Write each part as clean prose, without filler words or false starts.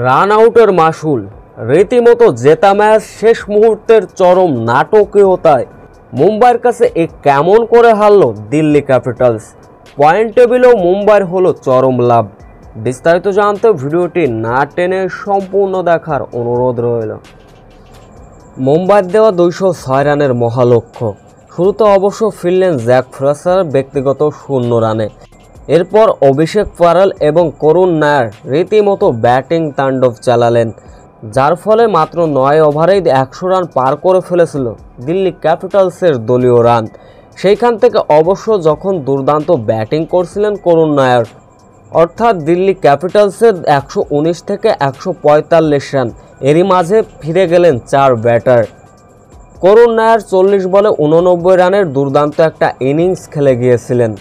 Run আউটের মাসুল, রীতিমতো জেতা ম্যাচ শেষ মুহূর্তের চরম নাটকীয়তায় মুম্বাইয়ের কাছে কেমন করে হারল দিল্লি ক্যাপিটালস। পয়েন্ট টেবিলেও মুম্বাইয়ের হলো চরম লাভ। বিস্তারিত জানতে ভিডিওটি না টেনে সম্পূর্ণ দেখার অনুরোধ রইল। মুম্বাইয়ের দেওয়া 206 রানের মহালক্ষ্য। শুরুতে অবশ্য ফিরলেন জ্যাক ফ্রাসার ব্যক্তিগত 0 রানে। এরপর অভিষেক পারাল এবং করুণ নায়ার রীতিমতো ব্যাটিং তাণ্ডব চালালেন, যার ফলে মাত্র 9 ওভারেই 100 রান পার করে ফেলেছিল দিল্লি ক্যাপিটালসের দলীয় রান। সেইখান থেকে অবশ্য যখন দুর্দান্ত ব্যাটিং করছিলেন করুণ নায়ার, অর্থাৎ দিল্লি ক্যাপিটালসের 119 থেকে 145 রান, এরই মাঝে ফিরে গেলেন 4 ব্যাটার। করুণ নায়ার 40 বলে 89 রানের দুর্দান্ত একটা ইনিংস খেলে গিয়েছিলেন।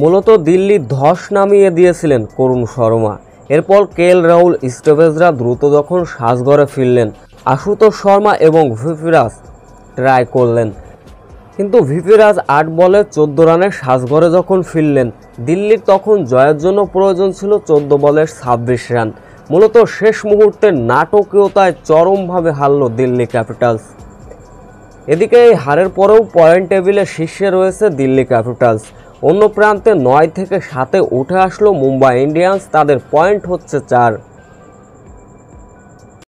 মূলত দিল্লি ধস নামিয়ে দিয়েছিলেন করুণ শর্মা। এরপর কেএল রাহুল স্টোভেজরা দ্রুত যখন সাজঘরে ফিরলেন, আশুতোষ শর্মা এবং ভিভিরাজ ট্রাই করলেন, কিন্তু ভিভিরাজ 8 বলে 14 রানের সাজঘরে যখন ফিরলেন, দিল্লির তখন জয়ের জন্য প্রয়োজন ছিল 14 বলের 26 রান। মূলত শেষ মুহূর্তের নাটকীয়তায় চরমভাবে হারল দিল্লি ক্যাপিটালস। এদিকে এই হারের পরেও পয়েন্ট টেবিলে শীর্ষে রয়েছে দিল্লি ক্যাপিটালস। অন্য প্রান্তে 9 থেকে 7-এ উঠে আসলো মুম্বাই ইন্ডিয়ান্স, তাদের পয়েন্ট হচ্ছে 4।